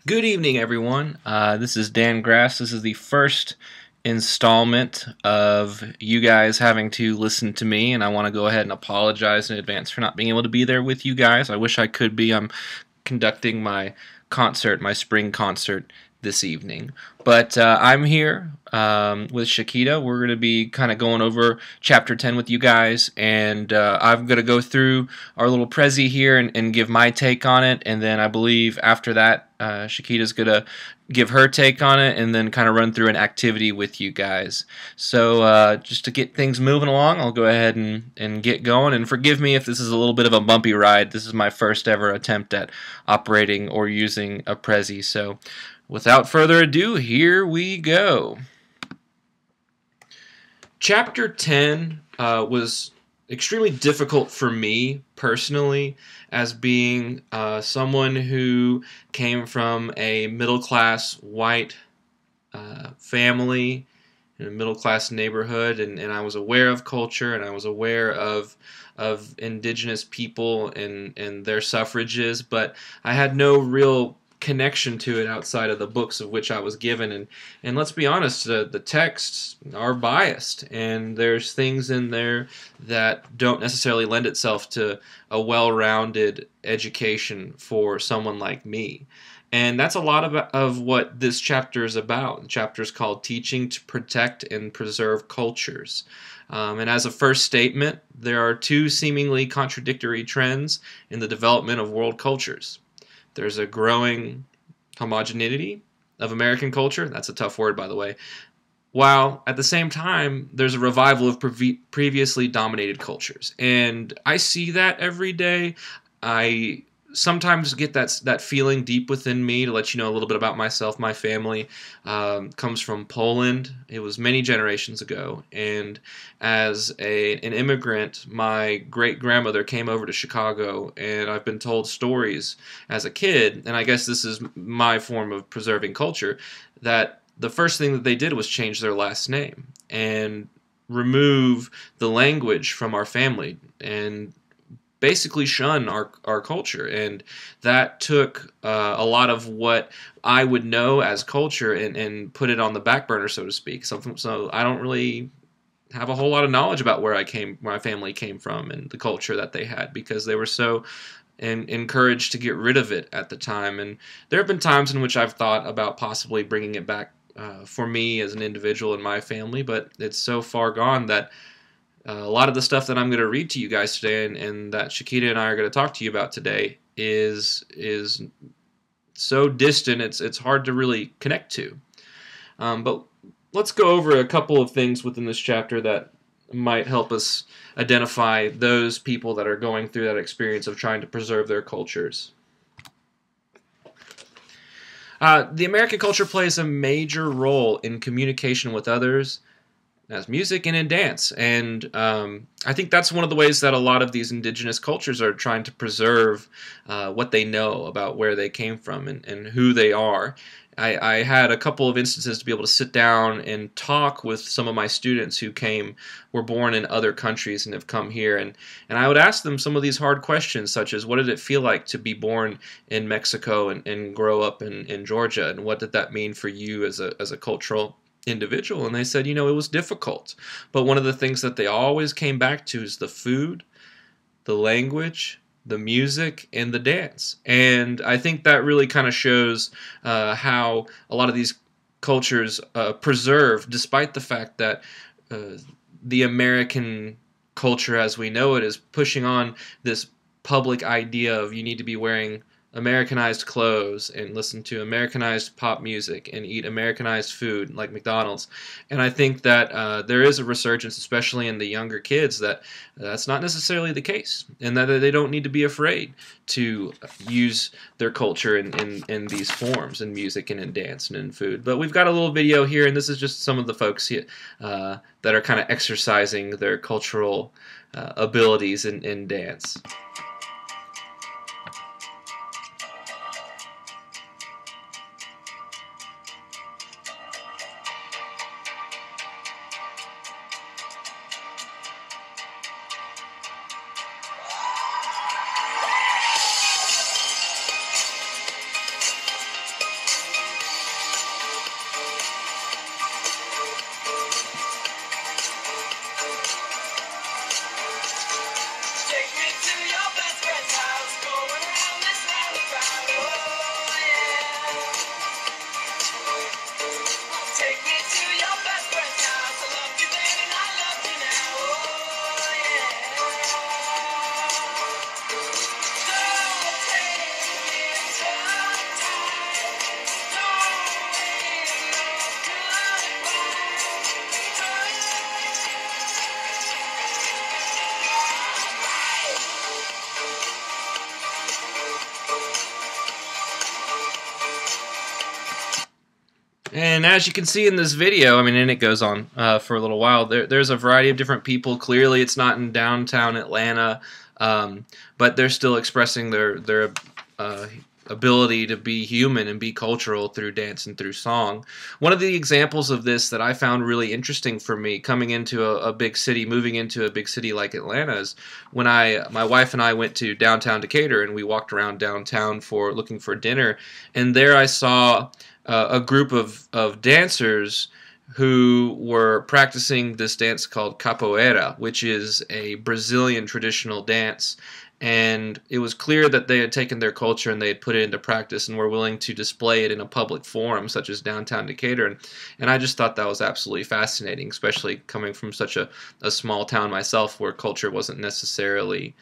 Good evening, everyone. This is Dan Grass. This is the first installment of you guys having to listen to me, and I want to go ahead and apologize in advance for not being able to be there with you guys. I wish I could be. I'm conducting my concert, my spring concert this evening. But I'm here with Shaketta. We're going to be kind of going over Chapter 10 with you guys, and I'm going to go through our little Prezi here and give my take on it, and then I believe after that, Shaketta's going to give her take on it, and then kind of run through an activity with you guys. So just to get things moving along, I'll go ahead and get going, and forgive me if this is a little bit of a bumpy ride. This is my first ever attempt at operating or using a Prezi, so without further ado, here we go. Chapter 10 was extremely difficult for me personally, as being someone who came from a middle-class white family in a middle-class neighborhood, and I was aware of culture, and I was aware of indigenous people and their suffrages, but I had no real connection to it outside of the books of which I was given. And let's be honest, the texts are biased, and there's things in there that don't necessarily lend itself to a well-rounded education for someone like me. And that's a lot of what this chapter is about. The chapter is called Teaching to Protect and Preserve Cultures. And as a first statement, there are two seemingly contradictory trends in the development of world cultures. There's a growing homogeneity of American culture. That's a tough word, by the way. While at the same time, there's a revival of previously dominated cultures. And I see that every day. I sometimes get that feeling deep within me. To let you know a little bit about myself, my family comes from Poland. It was many generations ago, and as an immigrant, my great-grandmother came over to Chicago, and I've been told stories as a kid, and I guess this is my form of preserving culture, that the first thing that they did was change their last name and remove the language from our family, and basically shun our culture. And that took a lot of what I would know as culture and put it on the back burner, so to speak. So I don't really have a whole lot of knowledge about where my family came from and the culture that they had, because they were so encouraged to get rid of it at the time. And there have been times in which I've thought about possibly bringing it back for me as an individual in my family, but it's so far gone that a lot of the stuff that I'm going to read to you guys today, and that Shaketta and I are going to talk to you about today, is so distant. It's hard to really connect to. But let's go over a couple of things within this chapter that might help us identify those people that are going through that experience of trying to preserve their cultures. The American culture plays a major role in communication with others, as music and in dance. And I think that's one of the ways that a lot of these indigenous cultures are trying to preserve what they know about where they came from and who they are. I had a couple of instances to be able to sit down and talk with some of my students who were born in other countries and have come here, and I would ask them some of these hard questions, such as what did it feel like to be born in Mexico and grow up in Georgia, and what did that mean for you as a cultural individual? And they said, it was difficult, but one of the things that they always came back to is the food, the language, the music, and the dance. And I think that really kind of shows how a lot of these cultures preserve, despite the fact that the American culture as we know it is pushing on this public idea of you need to be wearing Americanized clothes and listen to Americanized pop music and eat Americanized food like McDonald's. And I think that there is a resurgence, especially in the younger kids, that that's not necessarily the case, and that they don't need to be afraid to use their culture in these forms, in music and in dance and in food. But we've got a little video here, and this is just some of the folks here, that are kind of exercising their cultural abilities in dance. And as you can see in this video, I mean, and it goes on for a little while, there's a variety of different people. Clearly, it's not in downtown Atlanta, but they're still expressing their ability to be human and be cultural through dance and through song. One of the examples of this that I found really interesting for me coming into a big city, moving into a big city like Atlanta, is when my wife and I went to downtown Decatur and we walked around downtown for looking for dinner, and there I saw a group of dancers who were practicing this dance called capoeira, which is a Brazilian traditional dance. And it was clear that they had taken their culture and they had put it into practice and were willing to display it in a public forum such as downtown Decatur. And I just thought that was absolutely fascinating, especially coming from such a small town myself where culture wasn't necessarily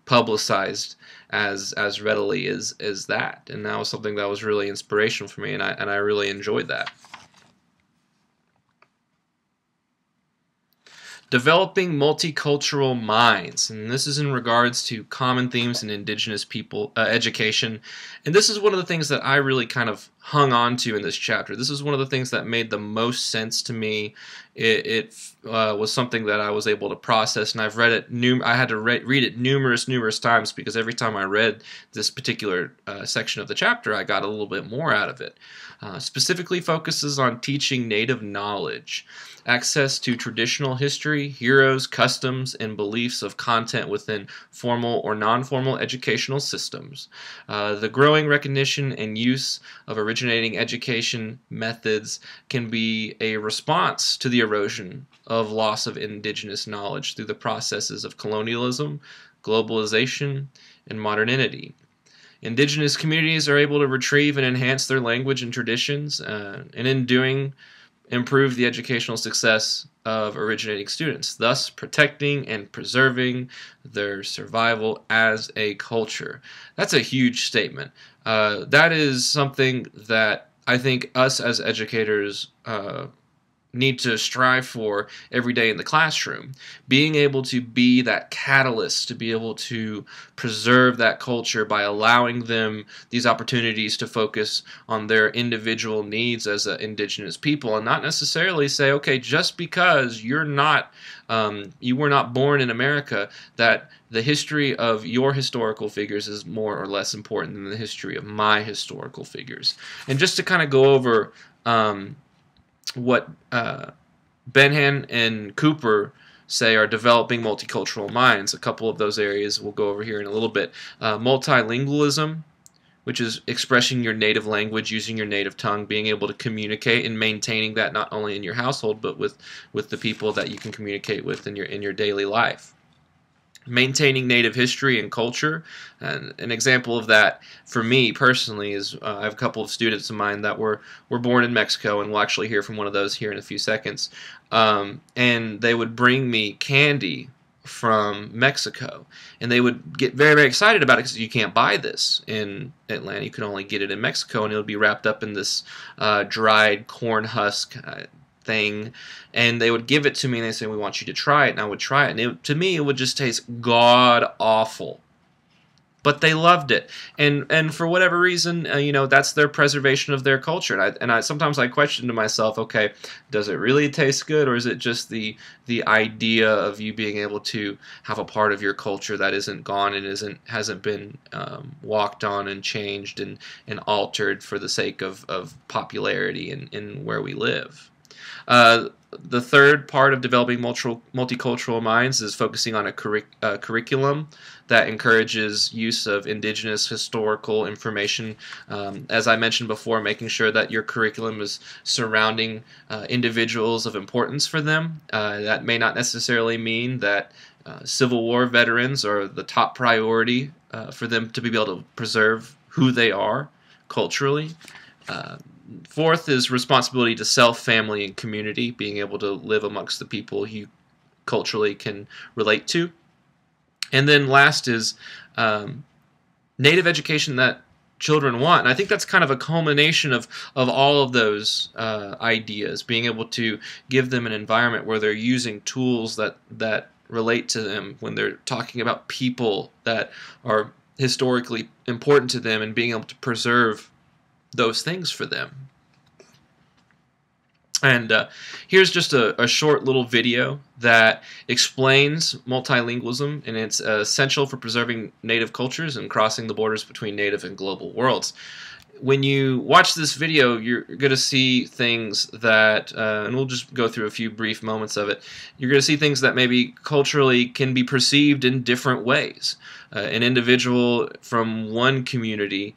publicized as readily as that. And that was something that was really inspirational for me, and I really enjoyed that. Developing multicultural minds, and this is in regards to common themes in indigenous people education. And this is one of the things that I really kind of hung on to in this chapter. This is one of the things that made the most sense to me. It was something that I was able to process, and I've read it. I had to read it numerous times, because every time I read this particular section of the chapter, I got a little bit more out of it. Specifically focuses on teaching native knowledge, access to traditional history, heroes, customs, and beliefs of content within formal or non-formal educational systems. The growing recognition and use of originating education methods can be a response to the erosion of loss of indigenous knowledge through the processes of colonialism, globalization, and modernity. Indigenous communities are able to retrieve and enhance their language and traditions, and in doing, improve the educational success of originating students, thus protecting and preserving their survival as a culture. That's a huge statement. That is something that I think us as educators need to strive for every day in the classroom. Being able to be that catalyst, to be able to preserve that culture by allowing them these opportunities to focus on their individual needs as an indigenous people, and not necessarily say, okay, just because you were not born in America, that the history of your historical figures is more or less important than the history of my historical figures. And just to kind of go over what Benhan and Cooper say are developing multicultural minds. A couple of those areas we'll go over here in a little bit. Multilingualism, which is expressing your native language, using your native tongue, being able to communicate and maintaining that not only in your household but with the people that you can communicate with in your daily life. Maintaining native history and culture, and an example of that for me personally is I have a couple of students of mine that were born in Mexico, and we'll actually hear from one of those here in a few seconds. And they would bring me candy from Mexico, and they would get very, very excited about it because you can't buy this in Atlanta. You can only get it in Mexico, and it would be wrapped up in this dried corn husk thing, and they would give it to me and they say, we want you to try it, and I would try it, and to me it would just taste god awful, but they loved it, and for whatever reason, that's their preservation of their culture. And I sometimes I question to myself, okay, does it really taste good, or is it just the idea of you being able to have a part of your culture that isn't gone and hasn't been walked on and changed and altered for the sake of popularity in where we live. The third part of developing multicultural minds is focusing on a curriculum that encourages use of indigenous historical information. As I mentioned before, making sure that your curriculum is surrounding individuals of importance for them. That may not necessarily mean that Civil War veterans are the top priority for them to be able to preserve who they are culturally. Fourth is responsibility to self, family, and community, being able to live amongst the people you culturally can relate to. And then last is native education that children want. And I think that's kind of a culmination of all of those ideas, being able to give them an environment where they're using tools that relate to them when they're talking about people that are historically important to them, and being able to preserve those things for them. And here's just a short little video that explains multilingualism, and it's essential for preserving native cultures and crossing the borders between native and global worlds. When you watch this video, you're going to see things that, and we'll just go through a few brief moments of it, you're going to see things that maybe culturally can be perceived in different ways. An individual from one community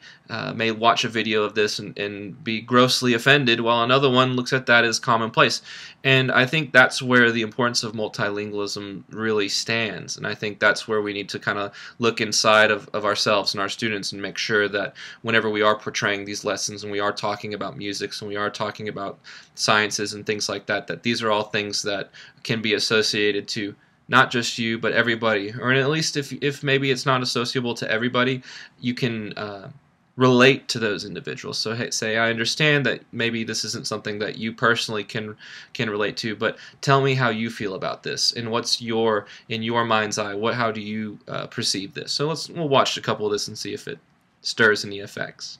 may watch a video of this and be grossly offended, while another one looks at that as commonplace. And I think that's where the importance of multilingualism really stands. And I think that's where we need to kind of look inside of ourselves and our students and make sure that whenever we are portraying these lessons and we are talking about musics and we are talking about sciences and things like that, that these are all things that can be associated to not just you, but everybody. Or at least if maybe it's not associable to everybody, you can relate to those individuals. So hey, say, I understand that maybe this isn't something that you personally can relate to, but tell me how you feel about this, and what's in your mind's eye, how do you perceive this? So we'll watch a couple of this and see if it stirs any effects.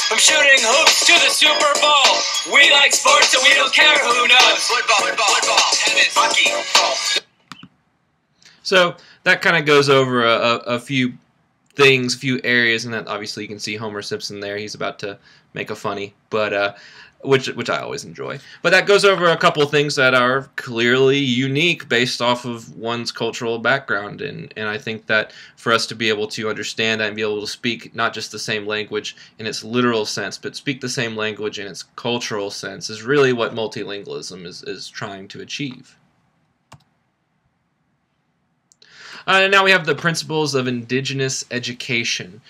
From shooting hoops to the Super Bowl, we like sports and we don't care who knows. Football, tennis, hockey. So that kind of goes over a few things, a few areas, and that obviously you can see Homer Simpson there. He's about to make a funny, but which I always enjoy. But that goes over a couple of things that are clearly unique based off of one's cultural background, and I think that for us to be able to understand that and be able to speak not just the same language in its literal sense, but speak the same language in its cultural sense is really what multilingualism is trying to achieve. And now we have the principles of indigenous education.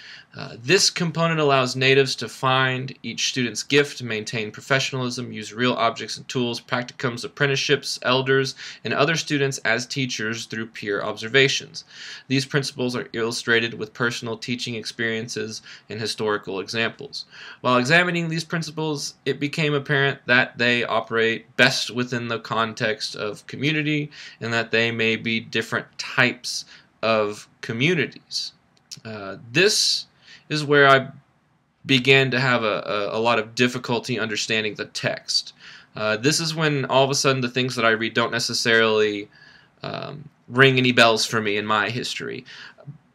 This component allows natives to find each student's gift, maintain professionalism, use real objects and tools, practicums, apprenticeships, elders, and other students as teachers through peer observations. These principles are illustrated with personal teaching experiences and historical examples. While examining these principles, it became apparent that they operate best within the context of community and that they may be different types of communities. This is where I began to have a lot of difficulty understanding the text. This is when all of a sudden the things that I read don't necessarily ring any bells for me in my history.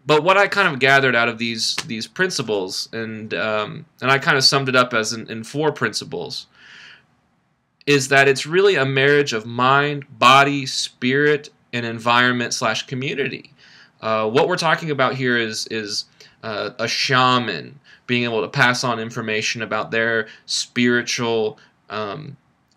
But what I kind of gathered out of these principles, and I kind of summed it up as in 4 principles, is that it's really a marriage of mind, body, spirit, and environment/community. What we're talking about here is a shaman being able to pass on information about their spiritual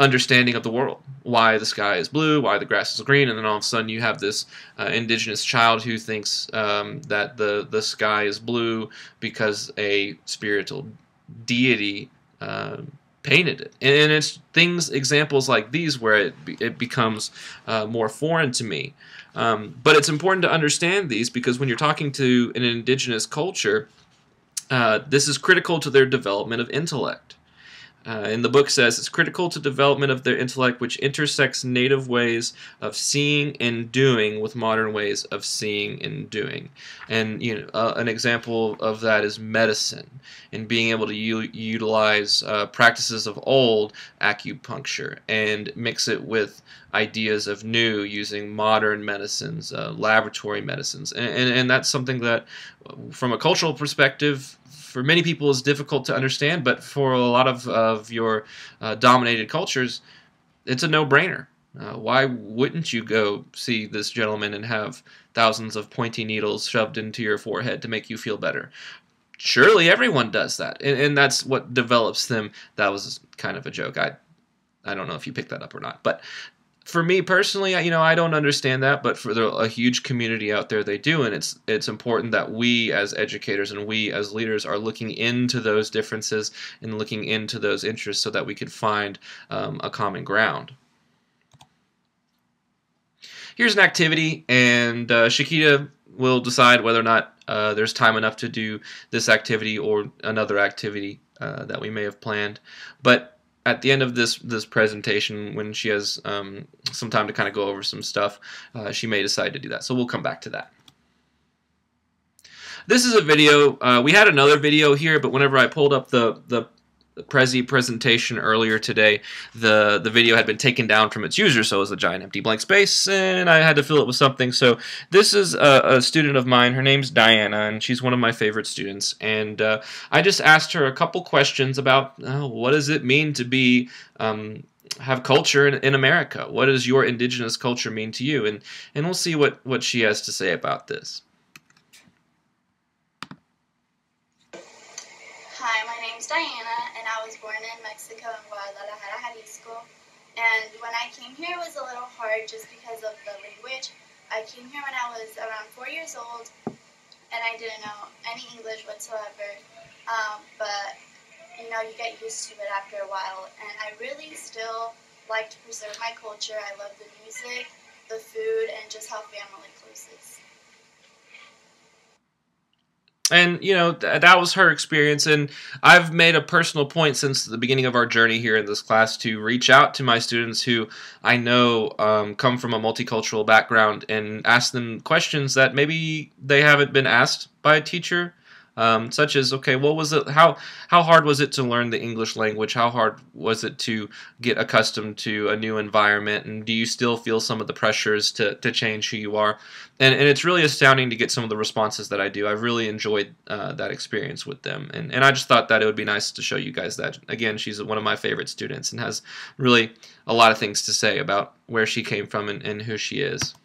understanding of the world. Why the sky is blue, why the grass is green, and then all of a sudden you have this indigenous child who thinks that the sky is blue because a spiritual deity painted it. And it's examples like these where it becomes more foreign to me. But it's important to understand these because when you're talking to an indigenous culture, this is critical to their development of intellect. And the book says it's critical to development of their intellect, which intersects native ways of seeing and doing with modern ways of seeing and doing. And an example of that is medicine, and being able to utilize practices of old acupuncture and mix it with ideas of new using modern medicines, laboratory medicines. And that's something that, from a cultural perspective, for many people is difficult to understand, but for a lot of your dominated cultures, it's a no-brainer. Why wouldn't you go see this gentleman and have thousands of pointy needles shoved into your forehead to make you feel better? Surely everyone does that, and that's what develops them. That was kind of a joke. I don't know if you picked that up or not, but for me personally, I don't understand that, but for a huge community out there, they do, and it's important that we as educators and we as leaders are looking into those differences and looking into those interests so that we could find a common ground. Here's an activity, and Shaketta will decide whether or not there's time enough to do this activity or another activity that we may have planned. But at the end of this presentation, when she has some time to kind of go over some stuff, she may decide to do that. So we'll come back to that. This is a video. We had another video here, but whenever I pulled up the Prezi presentation earlier today, the video had been taken down from its user, so it was a giant empty blank space, and I had to fill it with something. So this is a student of mine. Her name's Diana, and she's one of my favorite students. And I just asked her a couple questions about what does it mean to be have culture in America? What does your indigenous culture mean to you? And we'll see what she has to say about this. Hi, my name's Diana, and I was born in Mexico in Guadalajara, Jalisco. And when I came here, it was a little hard just because of the language. I came here when I was around 4 years old, and I didn't know any English whatsoever. But, you get used to it after a while. And I really still like to preserve my culture. I love the music, the food, and just how family close is. And, that was her experience, and I've made a personal point since the beginning of our journey here in this class to reach out to my students who I know come from a multicultural background and ask them questions that maybe they haven't been asked by a teacher. Such as, okay, what was it? How hard was it to learn the English language? How hard was it to get accustomed to a new environment? And do you still feel some of the pressures to change who you are? And it's really astounding to get some of the responses that I do. I've really enjoyed that experience with them. And I just thought that it would be nice to show you guys that. Again, she's one of my favorite students and has really a lot of things to say about where she came from and who she is.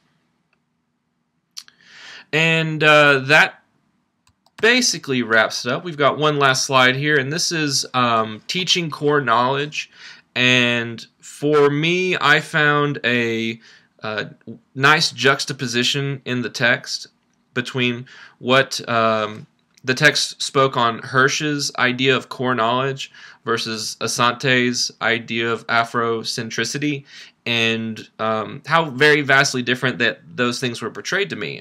And that basically wraps it up. We've got one last slide here, and this is teaching core knowledge. And for me, I found a nice juxtaposition in the text between what the text spoke on Hirsch's idea of core knowledge versus Asante's idea of Afrocentricity, and how very vastly different that those things were portrayed to me.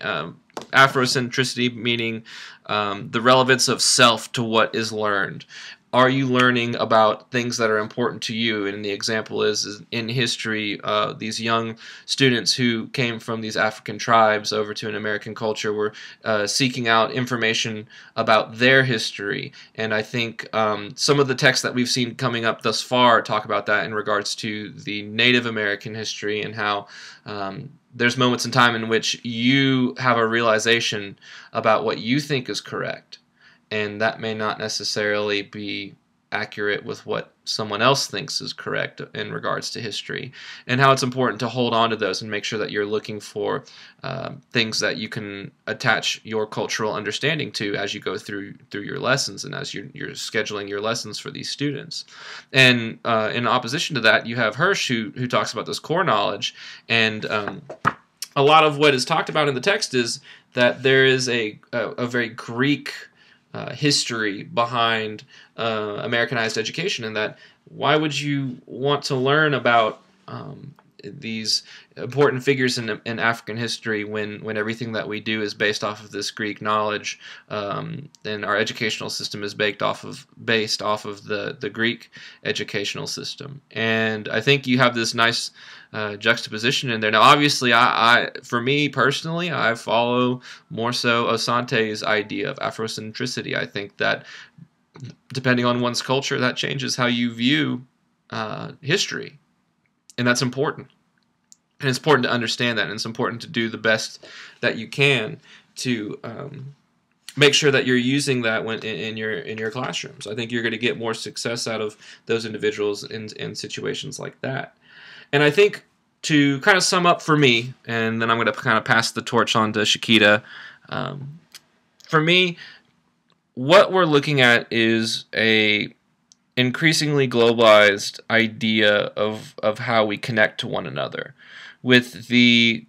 Afrocentricity meaning the relevance of self to what is learned. Are you learning about things that are important to you? And the example is in history, these young students who came from these African tribes over to an American culture were seeking out information about their history. And I think some of the texts that we've seen coming up thus far talk about that in regards to the Native American history and how there's moments in time in which you have a realization about what you think is correct, and that may not necessarily be accurate with what someone else thinks is correct in regards to history, and how it's important to hold on to those and make sure that you're looking for things that you can attach your cultural understanding to as you go through your lessons and as you're scheduling your lessons for these students. And in opposition to that, you have Hirsch who talks about this core knowledge, and a lot of what is talked about in the text is that there is a very Greek history behind Americanized education, and that why would you want to learn about these important figures in African history when everything that we do is based off of this Greek knowledge, and our educational system is based off of the Greek educational system. And I think you have this nice juxtaposition in there. Now, obviously, for me personally, I follow more so Asante's idea of Afrocentricity. I think that depending on one's culture, that changes how you view history, and that's important. And it's important to understand that, and it's important to do the best that you can to make sure that you're using that when in your classrooms. I think you're going to get more success out of those individuals in situations like that. And I think to kind of sum up for me, and then I'm going to kind of pass the torch on to Shaketta. For me, what we're looking at is a increasingly globalized idea of how we connect to one another, with the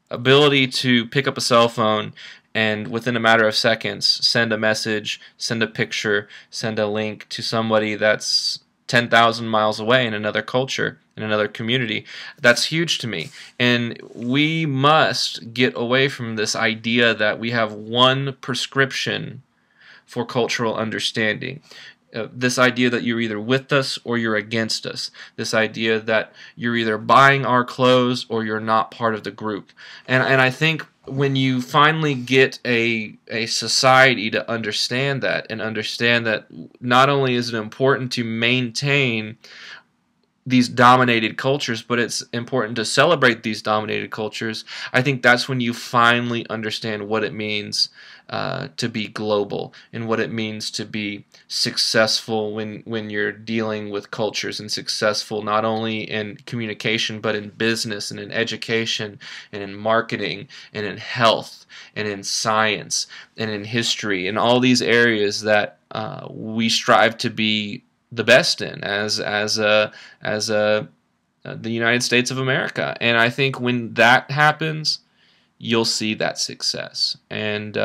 ability to pick up a cell phone and within a matter of seconds send a message, send a picture, send a link to somebody that's 10,000 miles away in another culture, in another community. That's huge to me. And we must get away from this idea that we have one prescription for cultural understanding. This idea that you're either with us or you're against us. This idea that you're either buying our clothes or you're not part of the group. And I think when you finally get a society to understand that, and understand that not only is it important to maintain these dominated cultures, but it's important to celebrate these dominated cultures, I think that's when you finally understand what it means to be global, and what it means to be successful when you're dealing with cultures, and successful not only in communication but in business and in education and in marketing and in health and in science and in history, and all these areas that we strive to be the best in as the United States of America. And I think when that happens, you'll see that success. And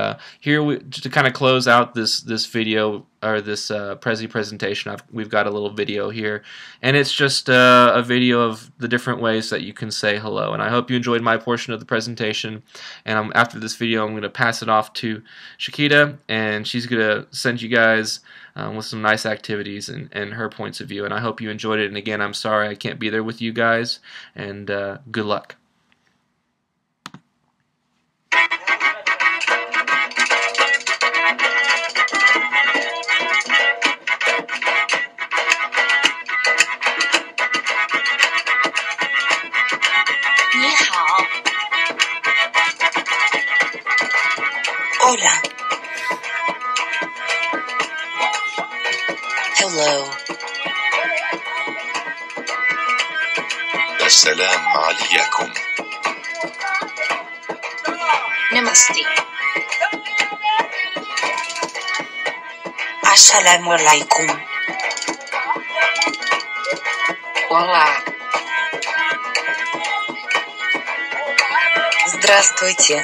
here, to kind of close out this video, or this Prezi presentation, we've got a little video here, and it's just a video of the different ways that you can say hello. And I hope you enjoyed my portion of the presentation. And after this video, I'm going to pass it off to Shaketta, and she's going to send you guys with some nice activities and her points of view. And I hope you enjoyed it. And again, I'm sorry I can't be there with you guys, and good luck. Hola. Hello. السلام عليكم. Namaste. Assalamu alaikum. Hola. Здравствуйте.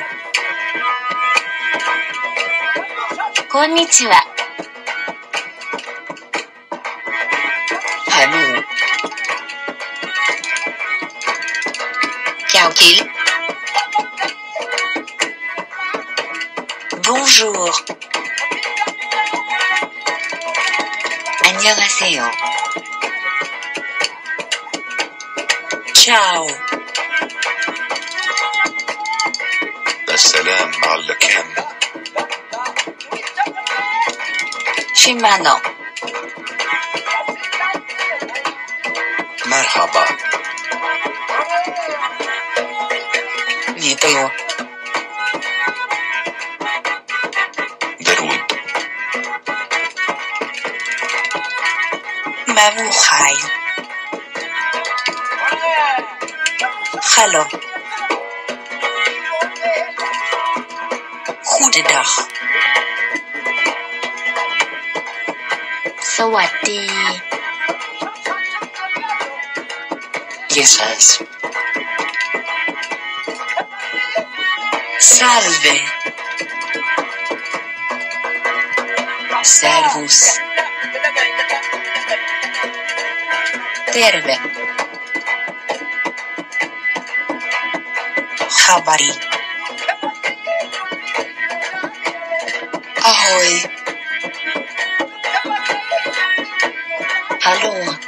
Konnichiwa. Hallo. Chào chị. Bonjour. 안녕하세요. Ciao. السلام عليكم. Shimano. مرحبا. Video. درود. Mabuhay. Hallo. Goedendag. สวัสดี Yes. Salve. Servus. Terve. Habari. Ahoy. Hallo.